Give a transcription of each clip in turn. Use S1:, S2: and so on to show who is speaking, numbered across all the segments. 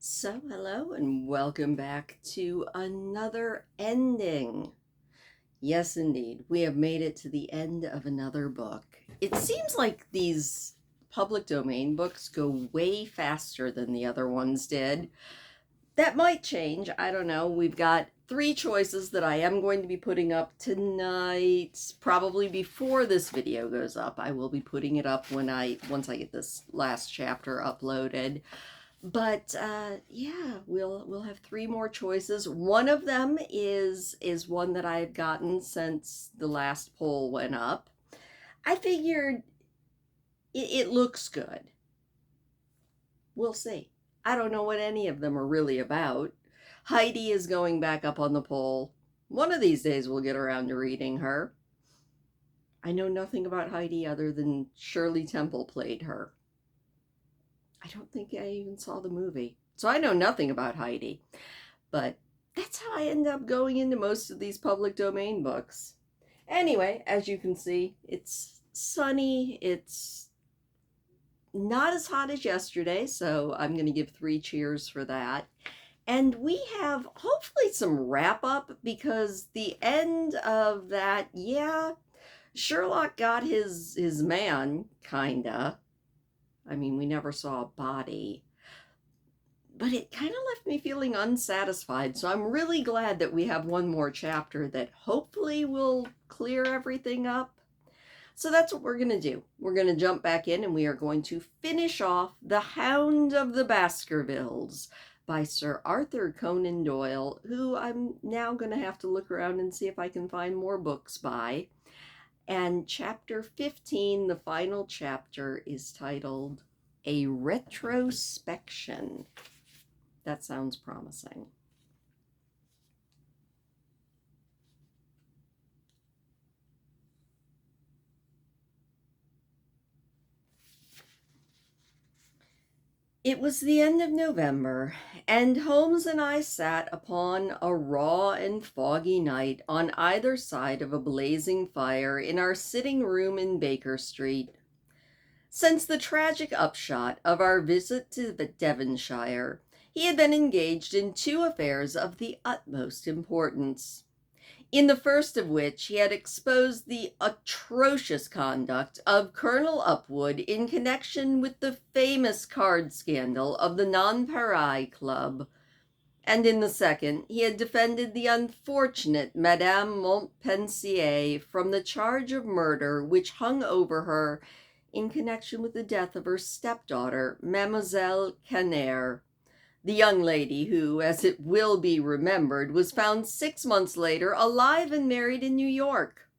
S1: So, hello and welcome back to another ending. Yes, indeed, we have made it to the end of another book. It seems like these public domain books go way faster than the other ones did. That might change. I don't know. We've got three choices that I am going to be putting up tonight, probably before this video goes up. I will be putting it up once I get this last chapter uploaded. But yeah, we'll have three more choices. One of them is one that I've gotten since the last poll went up. I figured it looks good. We'll see. I don't know what any of them are really about. Heidi is going back up on the poll. One of these days we'll get around to reading her. I know nothing about Heidi other than Shirley Temple played her. I don't think I even saw the movie. So I know nothing about Heidi. But that's how I end up going into most of these public domain books. Anyway, as you can see, it's sunny. It's not as hot as yesterday, so I'm going to give 3 cheers for that. And we have hopefully some wrap up because the end of that, yeah, Sherlock got his man, kinda. I mean, we never saw a body. But it kind of left me feeling unsatisfied. So I'm really glad that we have one more chapter that hopefully will clear everything up. So that's what we're going to do. We're going to jump back in and we are going to finish off The Hound of the Baskervilles by Sir Arthur Conan Doyle, who I'm now going to have to look around and see if I can find more books by. And chapter 15, the final chapter, is titled A Retrospection. That sounds promising. It was the end of November, and Holmes and I sat upon a raw and foggy night on either side of a blazing fire in our sitting room in Baker Street. Since the tragic upshot of our visit to Devonshire, he had been engaged in 2 affairs of the utmost importance. In the first of which he had exposed the atrocious conduct of Colonel Upwood in connection with the famous card scandal of the Nonpareil Club, and in the second he had defended the unfortunate Madame Montpensier from the charge of murder which hung over her in connection with the death of her stepdaughter, Mademoiselle Canner, the young lady who, as it will be remembered, was found 6 months later alive and married in New York.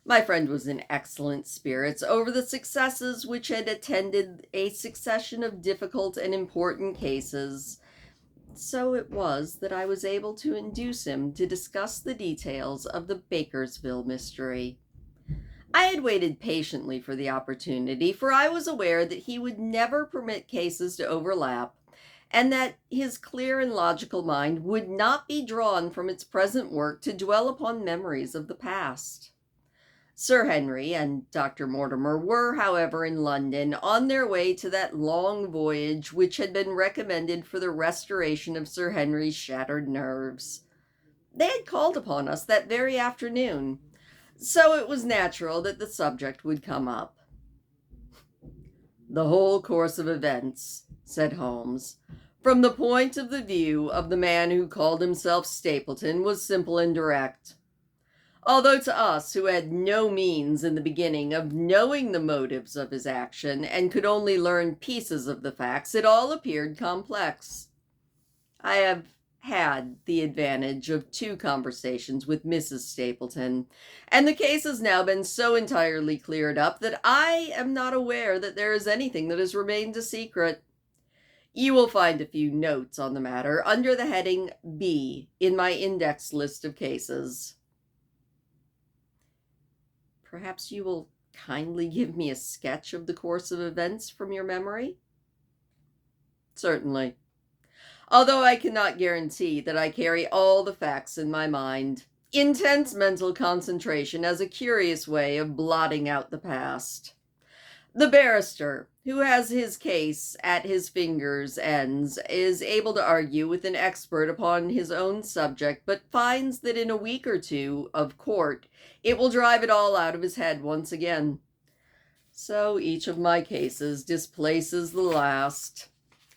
S1: My friend was in excellent spirits over the successes which had attended a succession of difficult and important cases. So it was that I was able to induce him to discuss the details of the Baskervilles mystery. I had waited patiently for the opportunity, for I was aware that he would never permit cases to overlap, and that his clear and logical mind would not be drawn from its present work to dwell upon memories of the past. Sir Henry and Dr. Mortimer were, however, in London, on their way to that long voyage which had been recommended for the restoration of Sir Henry's shattered nerves. They had called upon us that very afternoon, so it was natural that the subject would come up. "The whole course of events," said Holmes, "from the point of the view of the man who called himself Stapleton, was simple and direct. Although to us, who had no means in the beginning of knowing the motives of his action, and could only learn pieces of the facts, it all appeared complex. I have had the advantage of 2 conversations with Mrs. Stapleton, and the case has now been so entirely cleared up that I am not aware that there is anything that has remained a secret. You will find a few notes on the matter under the heading B in my index list of cases." "Perhaps you will kindly give me a sketch of the course of events from your memory?" "Certainly. Although I cannot guarantee that I carry all the facts in my mind. Intense mental concentration has a curious way of blotting out the past. The barrister, who has his case at his fingers' ends, is able to argue with an expert upon his own subject, but finds that in a week or two of court it will drive it all out of his head once again. So each of my cases displaces the last.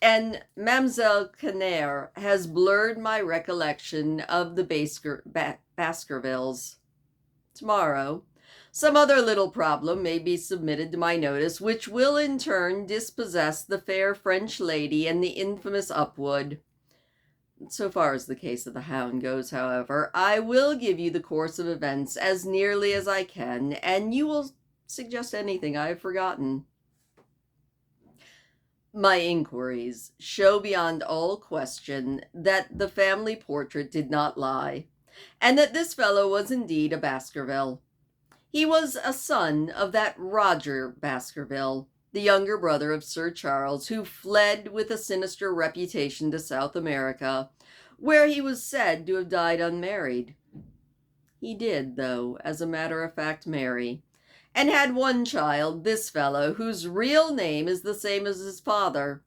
S1: And Mademoiselle Canner has blurred my recollection of the Baskervilles. Tomorrow, some other little problem may be submitted to my notice, which will in turn dispossess the fair French lady and the infamous Upwood. So far as the case of the Hound goes, however, I will give you the course of events as nearly as I can, and you will suggest anything I have forgotten. My inquiries show beyond all question that the family portrait did not lie, and that this fellow was indeed a Baskerville. He was a son of that Roger Baskerville, the younger brother of Sir Charles, who fled with a sinister reputation to South America, where he was said to have died unmarried. He did, though, as a matter of fact, marry, and had one child, this fellow, whose real name is the same as his father.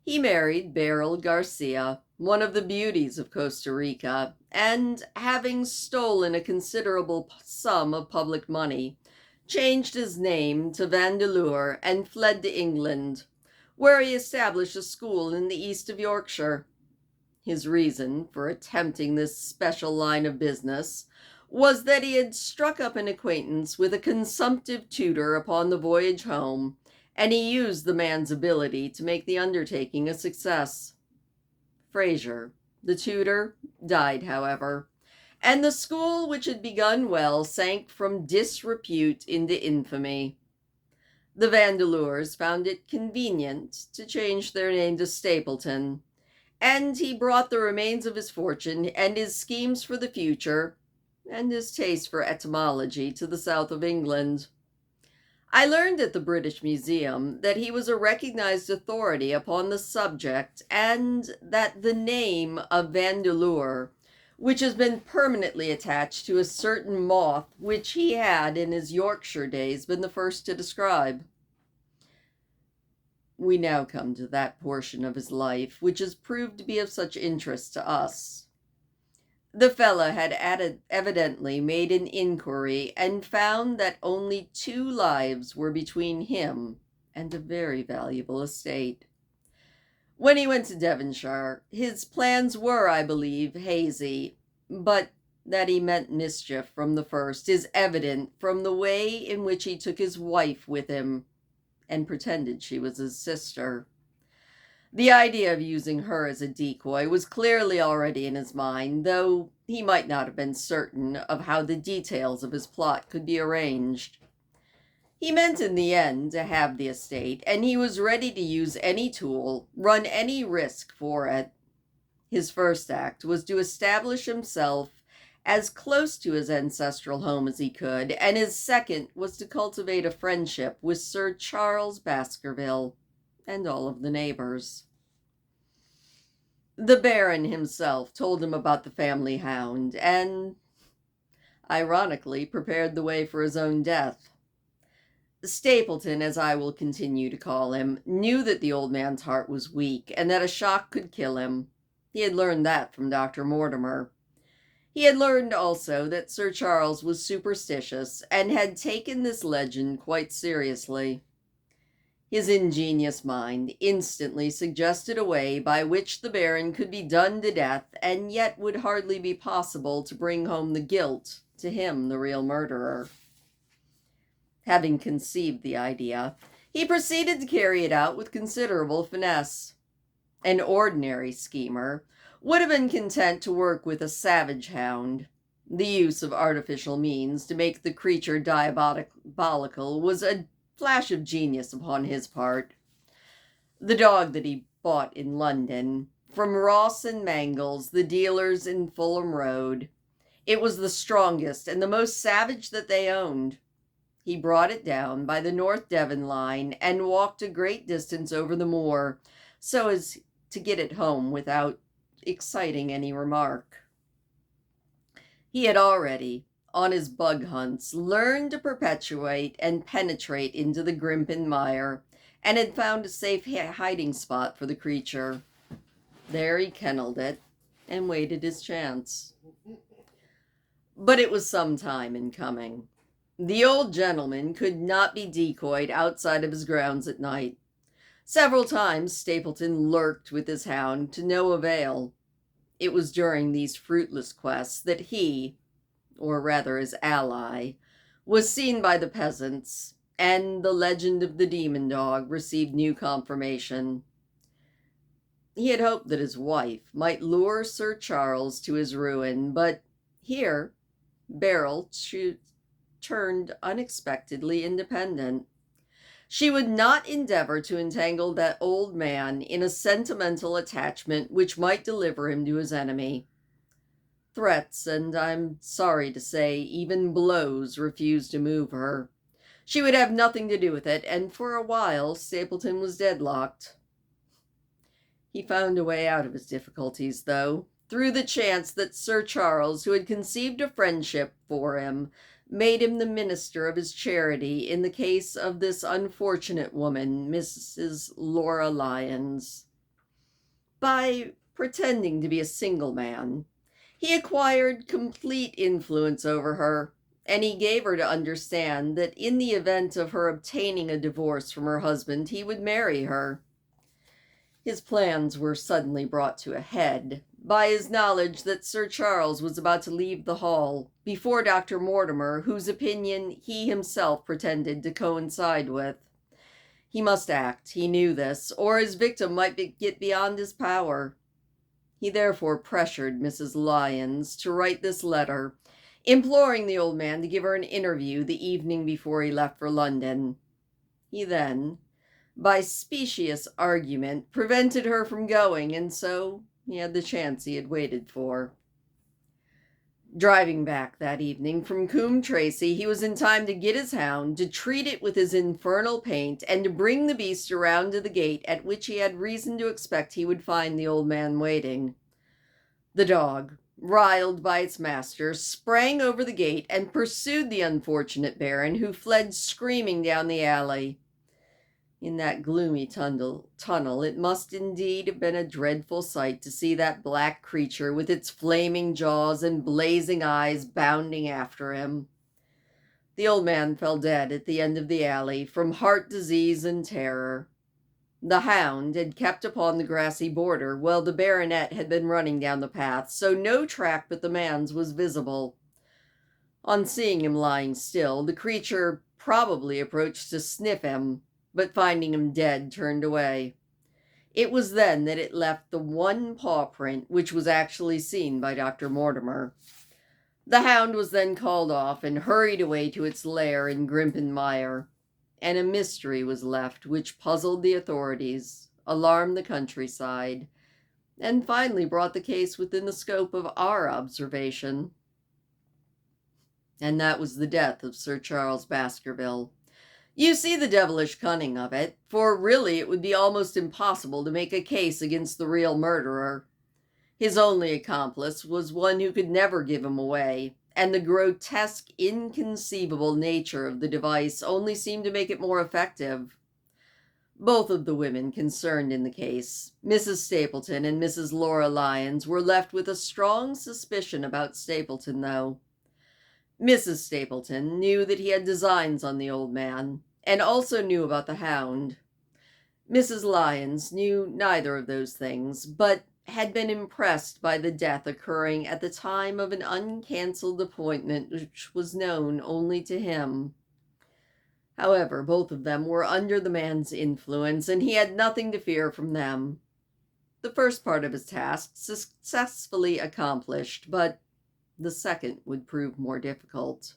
S1: He married Beryl Garcia, one of the beauties of Costa Rica, and having stolen a considerable sum of public money, changed his name to Vandeleur and fled to England, where he established a school in the east of Yorkshire. His reason for attempting this special line of business was that he had struck up an acquaintance with a consumptive tutor upon the voyage home, and he used the man's ability to make the undertaking a success. Fraser, the tutor, died, however, and the school, which had begun well, sank from disrepute into infamy. The Vandeleurs found it convenient to change their name to Stapleton, and he brought the remains of his fortune and his schemes for the future, and his taste for etymology, to the south of England. I learned at the British Museum that he was a recognized authority upon the subject, and that the name of Vandeleur, which has been permanently attached to a certain moth which he had in his Yorkshire days been the first to describe. We now come to that portion of his life which has proved to be of such interest to us. The fellow had evidently made an inquiry and found that only 2 lives were between him and a very valuable estate. When he went to Devonshire, his plans were, I believe, hazy, but that he meant mischief from the first is evident from the way in which he took his wife with him and pretended she was his sister. The idea of using her as a decoy was clearly already in his mind, though he might not have been certain of how the details of his plot could be arranged. He meant in the end to have the estate, and he was ready to use any tool, run any risk for it. His first act was to establish himself as close to his ancestral home as he could, and his second was to cultivate a friendship with Sir Charles Baskerville and all of the neighbors. The Baron himself told him about the family hound, and, ironically, prepared the way for his own death. Stapleton, as I will continue to call him, knew that the old man's heart was weak, and that a shock could kill him. He had learned that from Dr. Mortimer. He had learned also that Sir Charles was superstitious, and had taken this legend quite seriously. His ingenious mind instantly suggested a way by which the Baron could be done to death, and yet would hardly be possible to bring home the guilt to him, the real murderer. Having conceived the idea, he proceeded to carry it out with considerable finesse. An ordinary schemer would have been content to work with a savage hound. The use of artificial means to make the creature diabolical was a flash of genius upon his part. The dog that he bought in London, from Ross and Mangles, the dealers in Fulham Road, it was the strongest and the most savage that they owned. He brought it down by the North Devon line and walked a great distance over the moor, so as to get it home without exciting any remark. He had already, on his bug hunts, learned to perpetuate and penetrate into the Grimpen mire, and had found a safe hiding spot for the creature. There he kennelled it and waited his chance. But it was some time in coming. The old gentleman could not be decoyed outside of his grounds at night. Several times Stapleton lurked with his hound, to no avail. It was during these fruitless quests that he, or rather his ally, was seen by the peasants, and the legend of the demon dog received new confirmation. He had hoped that his wife might lure Sir Charles to his ruin, but here Beryl turned unexpectedly independent. She would not endeavor to entangle that old man in a sentimental attachment which might deliver him to his enemy. Threats, and I'm sorry to say, even blows, refused to move her. She would have nothing to do with it, and for a while Stapleton was deadlocked. He found a way out of his difficulties, though, through the chance that Sir Charles, who had conceived a friendship for him, made him the minister of his charity in the case of this unfortunate woman, Mrs. Laura Lyons. By pretending to be a single man, he acquired complete influence over her, and he gave her to understand that in the event of her obtaining a divorce from her husband, he would marry her. His plans were suddenly brought to a head by his knowledge that Sir Charles was about to leave the hall before Dr. Mortimer, whose opinion he himself pretended to coincide with. He must act, he knew this, or his victim might get beyond his power. He therefore pressured Mrs. Lyons to write this letter, imploring the old man to give her an interview the evening before he left for London. He then, by specious argument, prevented her from going, and so he had the chance he had waited for. Driving back that evening from Coombe Tracy, he was in time to get his hound, to treat it with his infernal paint, and to bring the beast around to the gate at which he had reason to expect he would find the old man waiting. The dog, riled by its master, sprang over the gate and pursued the unfortunate baron, who fled screaming down the alley. In that gloomy tunnel, it must indeed have been a dreadful sight to see that black creature with its flaming jaws and blazing eyes bounding after him. The old man fell dead at the end of the alley from heart disease and terror. The hound had kept upon the grassy border while the baronet had been running down the path, so no track but the man's was visible. On seeing him lying still, the creature probably approached to sniff him, but finding him dead, turned away. It was then that it left the one paw print which was actually seen by Dr. Mortimer. The hound was then called off and hurried away to its lair in Grimpen Mire, and a mystery was left which puzzled the authorities, alarmed the countryside, and finally brought the case within the scope of our observation. And that was the death of Sir Charles Baskerville. You see the devilish cunning of it, for really it would be almost impossible to make a case against the real murderer. His only accomplice was one who could never give him away, and the grotesque, inconceivable nature of the device only seemed to make it more effective. Both of the women concerned in the case, Mrs. Stapleton and Mrs. Laura Lyons, were left with a strong suspicion about Stapleton, though. Mrs. Stapleton knew that he had designs on the old man, and also knew about the hound. Mrs. Lyons knew neither of those things, but had been impressed by the death occurring at the time of an uncancelled appointment which was known only to him. However, both of them were under the man's influence, and he had nothing to fear from them. The first part of his task successfully accomplished, but the second would prove more difficult.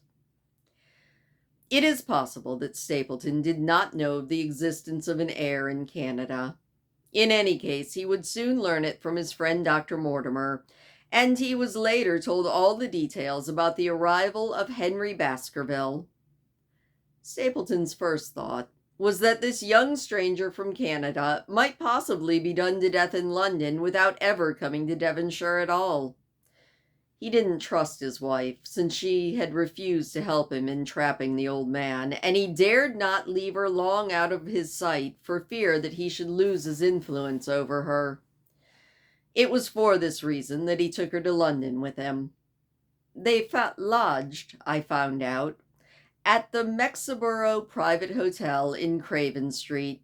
S1: It is possible that Stapleton did not know of the existence of an heir in Canada. In any case, he would soon learn it from his friend Dr. Mortimer, and he was later told all the details about the arrival of Henry Baskerville. Stapleton's first thought was that this young stranger from Canada might possibly be done to death in London without ever coming to Devonshire at all. He didn't trust his wife, since she had refused to help him in trapping the old man, and he dared not leave her long out of his sight for fear that he should lose his influence over her. It was for this reason that he took her to London with him. They lodged, I found out, at the Mexiborough Private Hotel in Craven Street,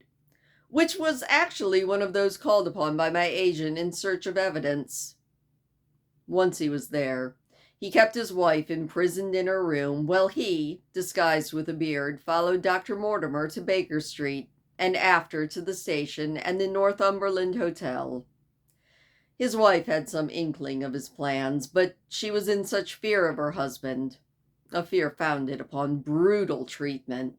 S1: which was actually one of those called upon by my agent in search of evidence. Once he was there, he kept his wife imprisoned in her room, while he, disguised with a beard, followed Dr. Mortimer to Baker Street, and after to the station and the Northumberland Hotel. His wife had some inkling of his plans, but she was in such fear of her husband, a fear founded upon brutal treatment,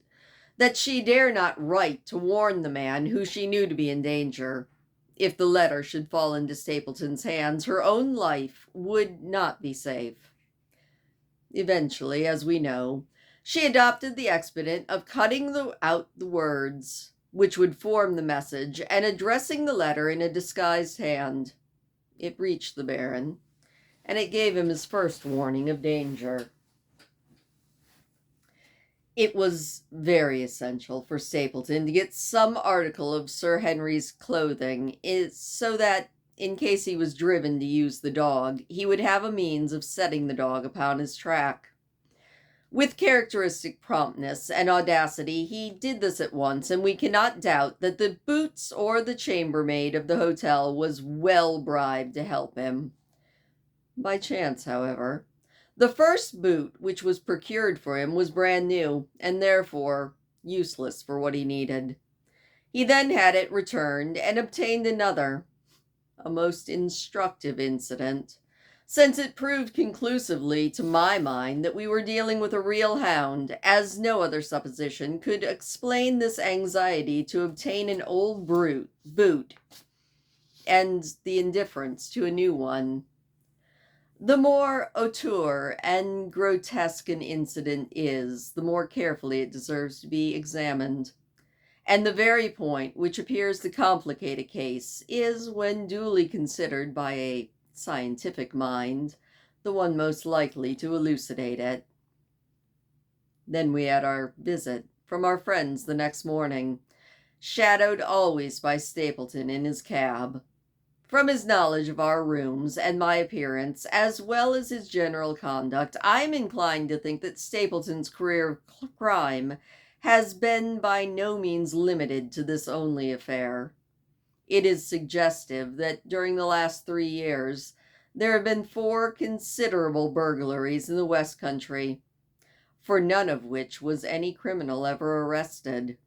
S1: that she dare not write to warn the man who she knew to be in danger. If the letter should fall into Stapleton's hands, her own life would not be safe. Eventually, as we know, she adopted the expedient of cutting out the words which would form the message and addressing the letter in a disguised hand. It reached the Baron, and it gave him his first warning of danger. It was very essential for Stapleton to get some article of Sir Henry's clothing, so that, in case he was driven to use the dog, he would have a means of setting the dog upon his track. With characteristic promptness and audacity, he did this at once, and we cannot doubt that the boots or the chambermaid of the hotel was well bribed to help him. By chance, however, the first boot which was procured for him was brand new, and therefore useless for what he needed. He then had it returned and obtained another, a most instructive incident, since it proved conclusively to my mind that we were dealing with a real hound, as no other supposition could explain this anxiety to obtain an old boot, and the indifference to a new one. The more auteur and grotesque an incident is, the more carefully it deserves to be examined. And the very point which appears to complicate a case is, when duly considered by a scientific mind, the one most likely to elucidate it. Then we had our visit from our friends the next morning, shadowed always by Stapleton in his cab. From his knowledge of our rooms and my appearance, as well as his general conduct, I am inclined to think that Stapleton's career of crime has been by no means limited to this only affair. It is suggestive that during the last 3 years, there have been 4 considerable burglaries in the West Country, for none of which was any criminal ever arrested.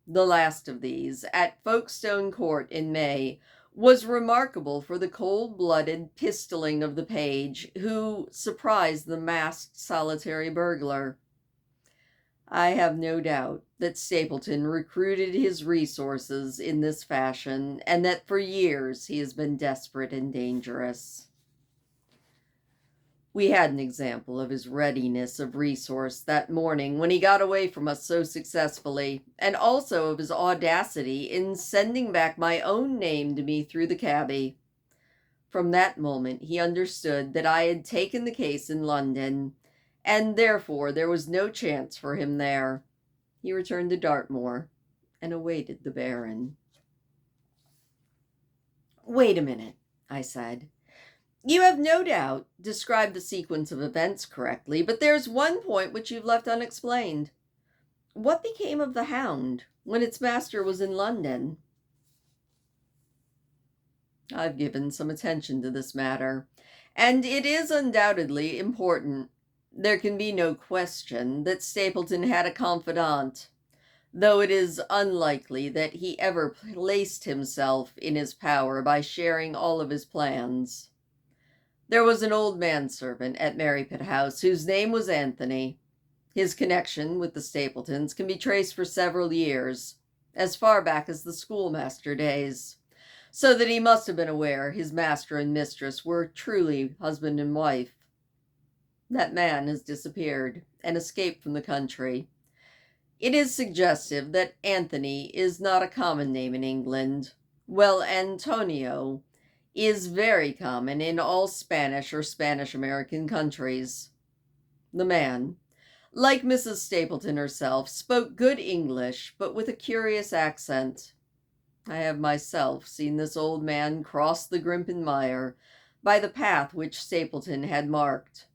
S1: The last of these, at Folkestone Court in May, was remarkable for the cold-blooded pistoling of the page who surprised the masked solitary burglar. I have no doubt that Stapleton recruited his resources in this fashion, and that for years he has been desperate and dangerous. We had an example of his readiness of resource that morning when he got away from us so successfully, and also of his audacity in sending back my own name to me through the cabby. From that moment he understood that I had taken the case in London, and therefore there was no chance for him there. He returned to Dartmoor and awaited the Baron. "Wait a minute," I said. "You have no doubt described the sequence of events correctly, but there's one point which you've left unexplained. What became of the Hound when its master was in London?" I've given some attention to this matter, and it is undoubtedly important. There can be no question that Stapleton had a confidant, though it is unlikely that he ever placed himself in his power by sharing all of his plans. There was an old manservant at Merripit House whose name was Anthony. His connection with the Stapletons can be traced for several years, as far back as the schoolmaster days, so that he must have been aware his master and mistress were truly husband and wife. That man has disappeared and escaped from the country. It is suggestive that Anthony is not a common name in England, while Antonio is very common in all Spanish or Spanish-American countries. The man, like Mrs. Stapleton herself, spoke good English, but with a curious accent. I have myself seen this old man cross the Grimpen Mire by the path which Stapleton had marked.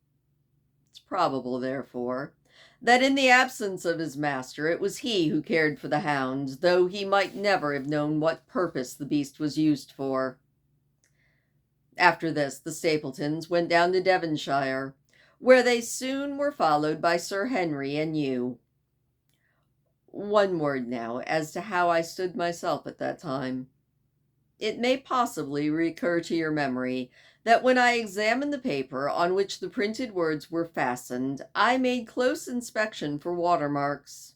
S1: It's probable, therefore, that in the absence of his master it was he who cared for the hound, though he might never have known what purpose the beast was used for. After this, the Stapletons went down to Devonshire, where they soon were followed by Sir Henry and you. One word now as to how I stood myself at that time. It may possibly recur to your memory that when I examined the paper on which the printed words were fastened, I made close inspection for watermarks.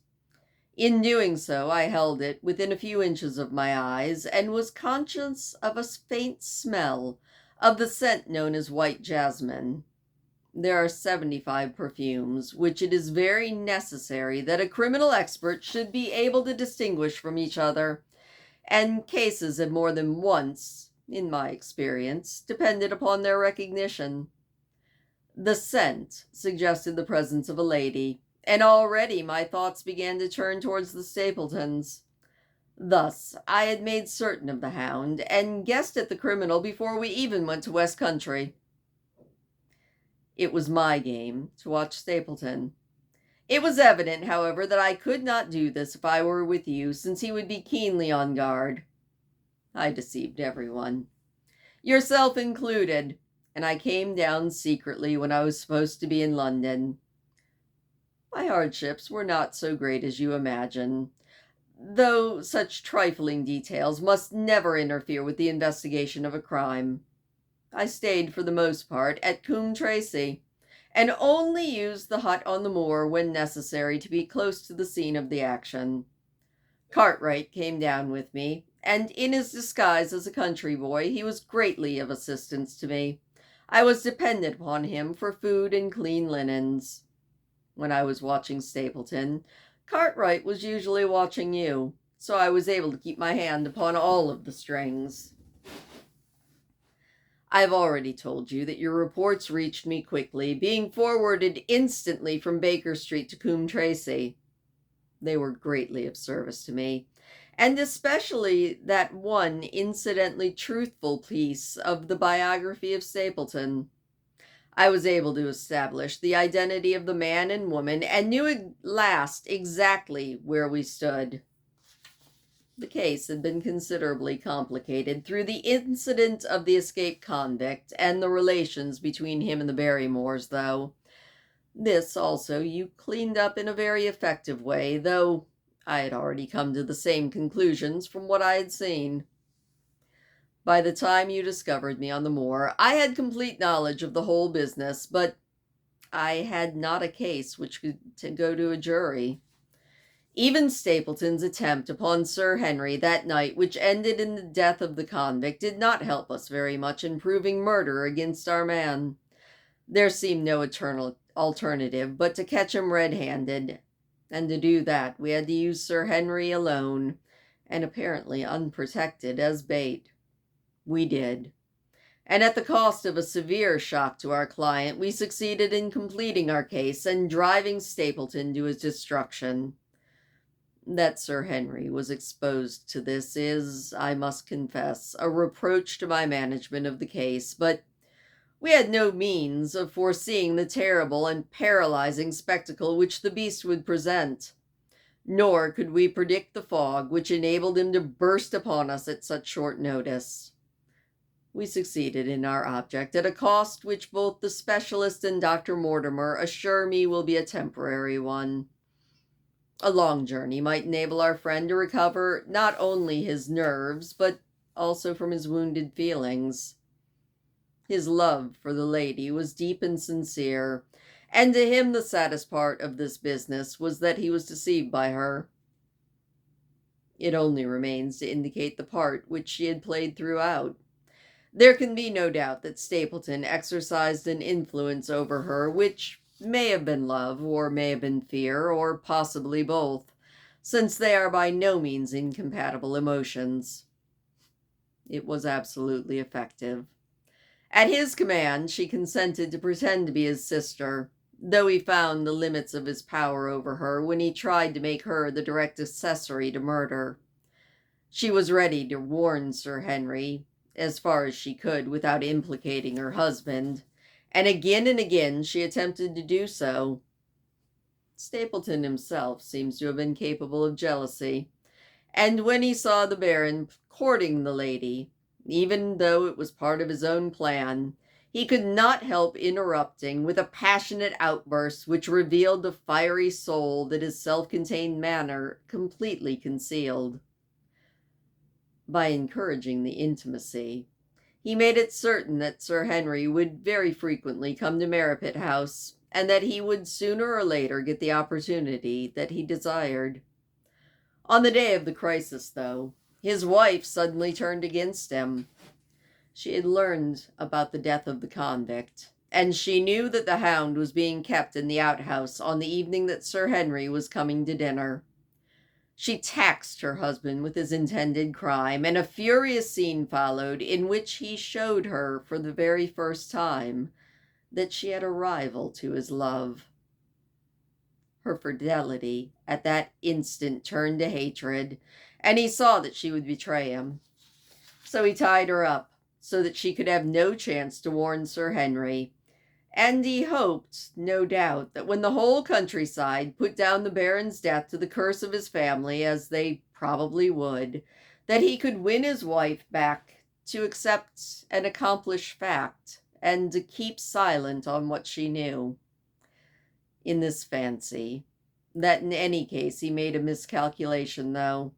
S1: In doing so, I held it within a few inches of my eyes, and was conscious of a faint smell of the scent known as white jasmine. There are 75 perfumes, which it is very necessary that a criminal expert should be able to distinguish from each other, and cases have more than once, in my experience, depended upon their recognition. The scent suggested the presence of a lady, and already my thoughts began to turn towards the Stapletons. Thus, I had made certain of the hound, and guessed at the criminal before we even went to West Country. It was my game to watch Stapleton. It was evident, however, that I could not do this if I were with you, since he would be keenly on guard. I deceived everyone, yourself included, and I came down secretly when I was supposed to be in London. My hardships were not so great as you imagine, though such trifling details must never interfere with the investigation of a crime. I stayed for the most part at Coombe Tracy, and only used the hut on the moor when necessary to be close to the scene of the action. Cartwright came down with me, and in his disguise as a country boy, he was greatly of assistance to me. I was dependent upon him for food and clean linens. When I was watching Stapleton, Cartwright was usually watching you, so I was able to keep my hand upon all of the strings. I have already told you that your reports reached me quickly, being forwarded instantly from Baker Street to Coombe Tracy. They were greatly of service to me, and especially that one incidentally truthful piece of the biography of Stapleton. I was able to establish the identity of the man and woman, and knew at last exactly where we stood. The case had been considerably complicated through the incident of the escaped convict and the relations between him and the Barrymores, though. This also you cleaned up in a very effective way, though I had already come to the same conclusions from what I had seen. By the time you discovered me on the moor, I had complete knowledge of the whole business, but I had not a case which could go to a jury. Even Stapleton's attempt upon Sir Henry that night, which ended in the death of the convict, did not help us very much in proving murder against our man. There seemed no alternative but to catch him red-handed, and to do that we had to use Sir Henry alone, and apparently unprotected, as bait. We did, and at the cost of a severe shock to our client, we succeeded in completing our case and driving Stapleton to his destruction. That Sir Henry was exposed to this is, I must confess, a reproach to my management of the case, but we had no means of foreseeing the terrible and paralyzing spectacle which the beast would present, nor could we predict the fog which enabled him to burst upon us at such short notice. We succeeded in our object at a cost which both the specialist and Dr. Mortimer assure me will be a temporary one. A long journey might enable our friend to recover not only his nerves, but also from his wounded feelings. His love for the lady was deep and sincere, and to him the saddest part of this business was that he was deceived by her. It only remains to indicate the part which she had played throughout. There can be no doubt that Stapleton exercised an influence over her which may have been love, or may have been fear, or possibly both, since they are by no means incompatible emotions. It was absolutely effective. At his command, she consented to pretend to be his sister, though he found the limits of his power over her when he tried to make her the direct accessory to murder. She was ready to warn Sir Henry, as far as she could without implicating her husband, and again she attempted to do so. Stapleton himself seems to have been capable of jealousy, and when he saw the Baron courting the lady, even though it was part of his own plan, he could not help interrupting with a passionate outburst which revealed the fiery soul that his self-contained manner completely concealed. By encouraging the intimacy, he made it certain that Sir Henry would very frequently come to Merripit House, and that he would sooner or later get the opportunity that he desired. On the day of the crisis, though, his wife suddenly turned against him. She had learned about the death of the convict, and she knew that the Hound was being kept in the outhouse on the evening that Sir Henry was coming to dinner. She taxed her husband with his intended crime, and a furious scene followed in which he showed her for the very first time that she had a rival to his love. Her fidelity at that instant turned to hatred, and he saw that she would betray him. So he tied her up so that she could have no chance to warn Sir Henry, and he hoped, no doubt, that when the whole countryside put down the Baron's death to the curse of his family, as they probably would, that he could win his wife back to accept an accomplished fact and to keep silent on what she knew. In this fancy, that in any case he made a miscalculation, though.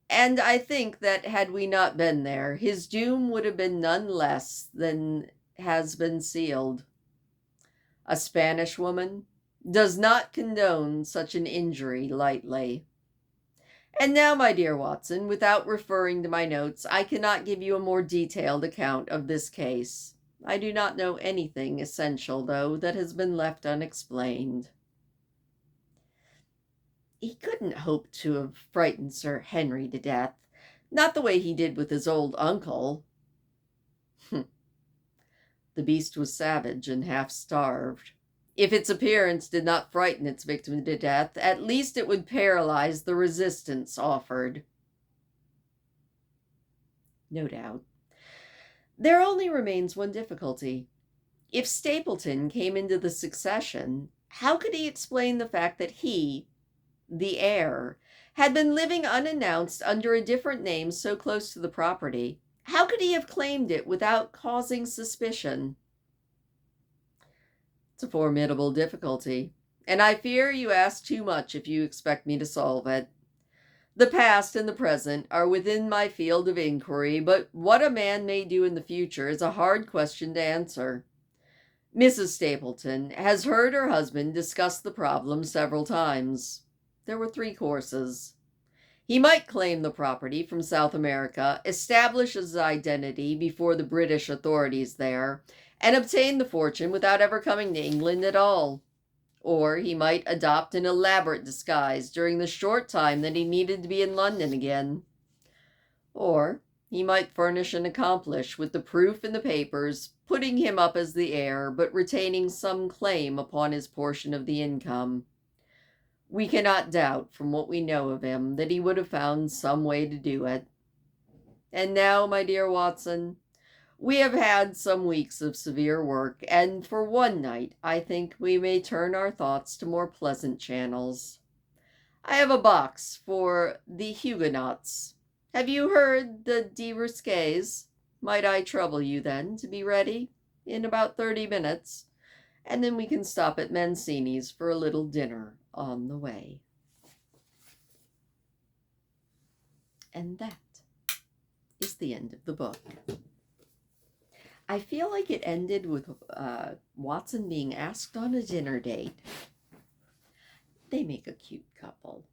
S1: And I think that had we not been there, his doom would have been none less than has been sealed. A Spanish woman does not condone such an injury lightly. And now, my dear Watson, without referring to my notes, I cannot give you a more detailed account of this case. I do not know anything essential, though, that has been left unexplained. He couldn't hope to have frightened Sir Henry to death, not the way he did with his old uncle. The beast was savage and half-starved. If its appearance did not frighten its victim to death, at least it would paralyze the resistance offered. No doubt. There only remains one difficulty. If Stapleton came into the succession, how could he explain the fact that he, the heir, had been living unannounced under a different name so close to the property? How could he have claimed it without causing suspicion? It's a formidable difficulty, and I fear you ask too much if you expect me to solve it. The past and the present are within my field of inquiry, but what a man may do in the future is a hard question to answer. Mrs. Stapleton has heard her husband discuss the problem several times. There were 3 courses. He might claim the property from South America, establish his identity before the British authorities there, and obtain the fortune without ever coming to England at all. Or he might adopt an elaborate disguise during the short time that he needed to be in London again. Or he might furnish an accomplice with the proof in the papers, putting him up as the heir, but retaining some claim upon his portion of the income. We cannot doubt, from what we know of him, that he would have found some way to do it. And now, my dear Watson, we have had some weeks of severe work, and for one night I think we may turn our thoughts to more pleasant channels. I have a box for the Huguenots. Have you heard the De Risques? Might I trouble you, then, to be ready in about 30 minutes, and then we can stop at Mancini's for a little dinner on the way. And that is the end of the book. I feel like it ended with Watson being asked on a dinner date. They make a cute couple.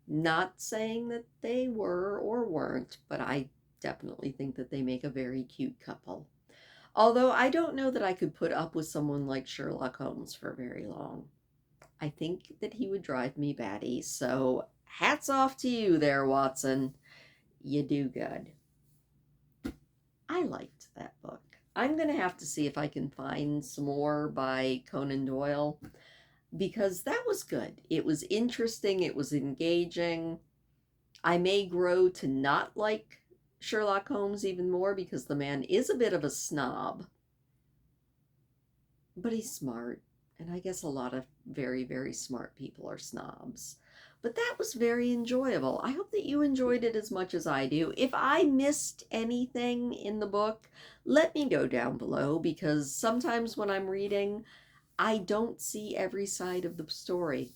S1: Not saying that they were or weren't, but I definitely think that they make a very cute couple. Although I don't know that I could put up with someone like Sherlock Holmes for very long. I think that he would drive me batty, so hats off to you there, Watson. You do good. I liked that book. I'm going to have to see if I can find some more by Conan Doyle because that was good. It was interesting, it was engaging. I may grow to not like Sherlock Holmes even more because the man is a bit of a snob, but he's smart. And I guess a lot of very, very smart people are snobs. But that was very enjoyable. I hope that you enjoyed it as much as I do. If I missed anything in the book, let me know down below because sometimes when I'm reading, I don't see every side of the story.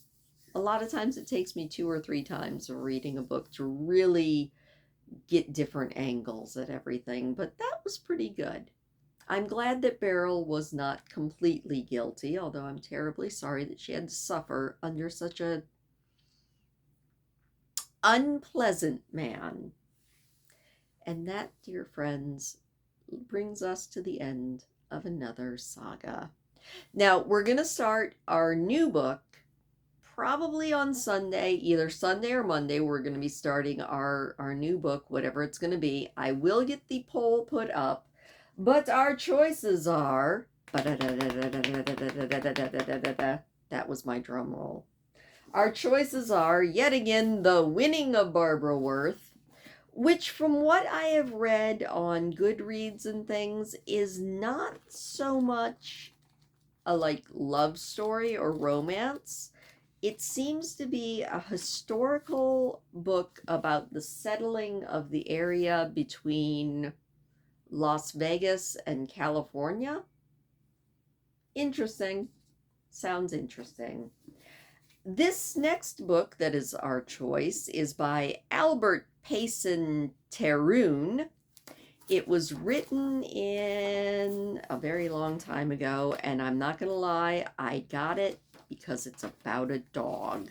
S1: A lot of times it takes me 2 or 3 times of reading a book to really get different angles at everything, but that was pretty good. I'm glad that Beryl was not completely guilty, although I'm terribly sorry that she had to suffer under such a unpleasant man. And that, dear friends, brings us to the end of another saga. Now, we're going to start our new book probably on Sunday, either Sunday or Monday. We're going to be starting our new book, whatever it's going to be. I will get the poll put up, but our choices are... That was my drum roll. Our choices are, yet again, The Winning of Barbara Worth, which from what I have read on Goodreads and things is not so much a love story or romance. It seems to be a historical book about the settling of the area between Las Vegas and California. Interesting. Sounds interesting. This next book that is our choice is by Albert Payson Terhune. It was written in a very long time ago, and I'm not going to lie, I got it because it's about a dog.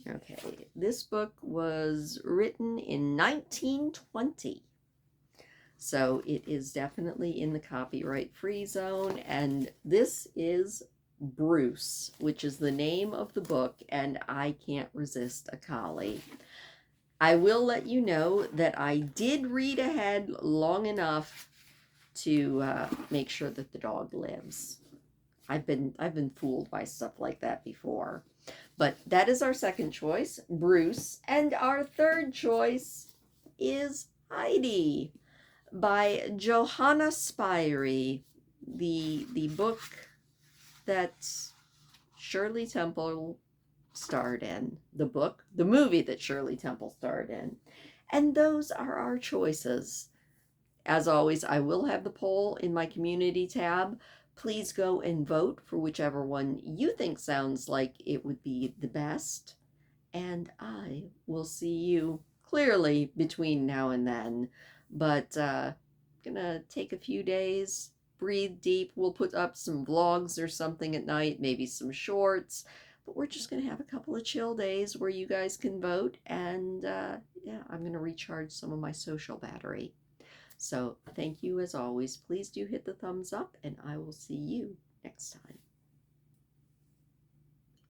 S1: Okay, this book was written in 1920. So it is definitely in the copyright-free zone, and this is Bruce, which is the name of the book, and I can't resist a collie. I will let you know that I did read ahead long enough to make sure that the dog lives. I've been fooled by stuff like that before. But that is our second choice, Bruce, and our third choice is Heidi by Johanna Spyri, the book that Shirley Temple starred in, the movie that Shirley Temple starred in. And those are our choices. As always, I will have the poll in my community tab. Please go and vote for whichever one you think sounds like it would be the best. And I will see you clearly between now and then. But gonna take a few days, breathe deep. We'll put up some vlogs or something at night, maybe some shorts. But we're just going to have a couple of chill days where you guys can vote. And yeah, I'm going to recharge some of my social battery. So thank you as always. Please do hit the thumbs up, and I will see you next time.